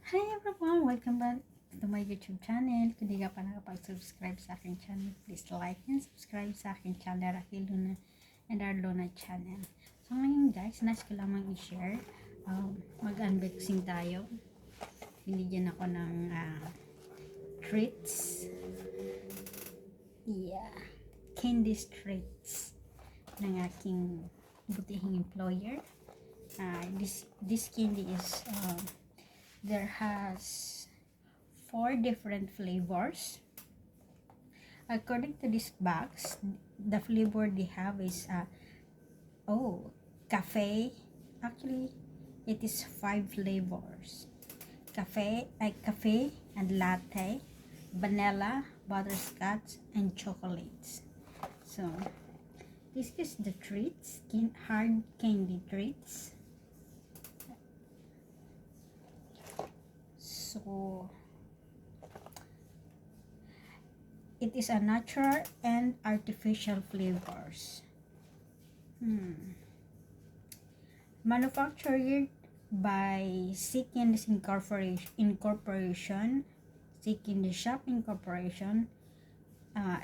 Hi everyone! Welcome back to my YouTube channel. Kung di ka pa nakapag-subscribe sa aking channel, please like and subscribe sa aking channel, Raquel and Arlona channel. So ngayon guys, nais ko lamang i-share. Mag-unboxing tayo. Binigyan ako ng treats. Yeah. Candy treats ng aking butihing employer. This candy is there has 4 different flavors. According to this box, the flavor they have is cafe. Actually, it is 5 flavors: cafe and latte, vanilla, butterscotch, and chocolates. So this is the treats, hard candy treats. So it is a natural and artificial flavors. Manufactured by Seeking Incorporation, Seeking the Shop Incorporation,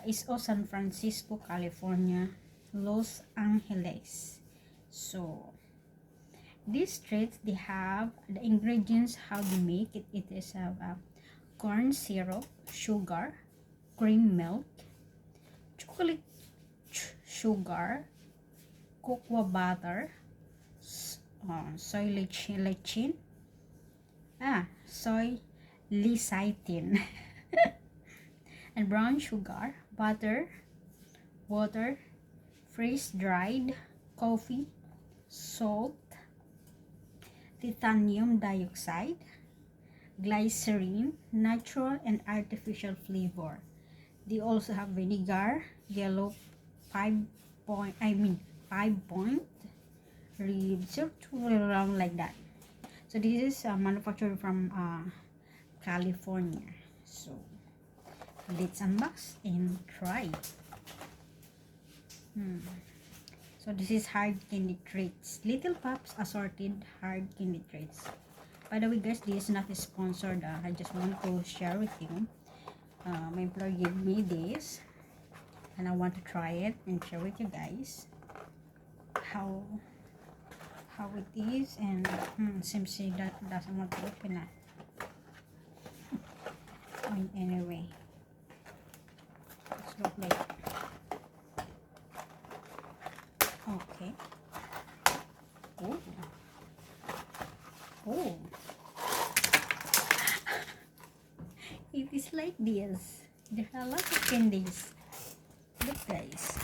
is San Francisco, California, Los Angeles. So these treats, they have the ingredients, how they make it. It is corn syrup, sugar, cream milk, chocolate sugar, cocoa butter, soy lecithin, soy lecithin, and brown sugar, butter, water, freeze-dried coffee, salt, titanium dioxide, glycerin, natural and artificial flavor. They also have vinegar, yellow 5 point, ribs, around like that. So this is manufactured from California. So let's unbox and try. So this is hard candy treats. Little Pops assorted hard candy treats. By the way guys, this is not sponsored. I just want to share with you. My employer gave me this and I want to try it and share with you guys how it is. And seems that doesn't want to open it. Anyway, let's look like okay. Oh, it is like this. There are a lot of candies. Look guys.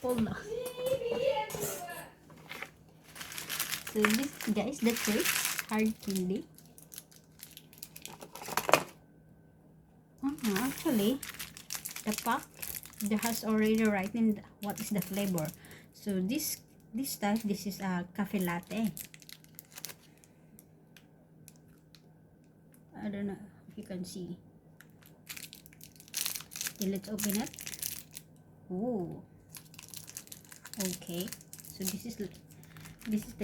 Hold on. So this guys, the treats, hard candy. Actually, the pack there has already written what is the flavor. So this type, this is a cafe latte. I don't know if you can see. Okay, let's open it. Oh, okay. So this is the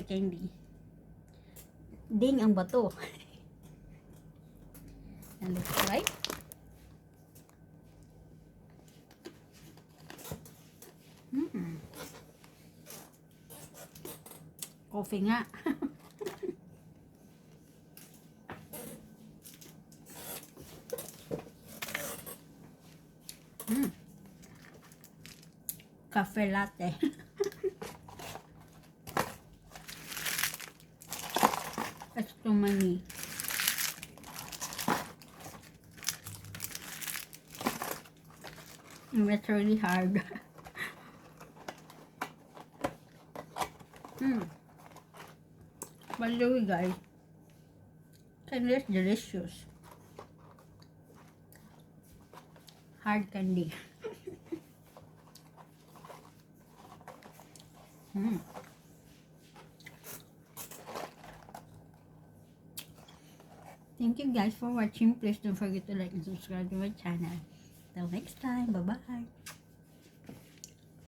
candy. Ding ang bato. And let's try. Coffee nga. Cafe latte. That's too many. It's really hard. By the way guys, candy is delicious. Hard candy. Thank you guys for watching. Please don't forget to like and subscribe to my channel. Till next time. Bye-bye.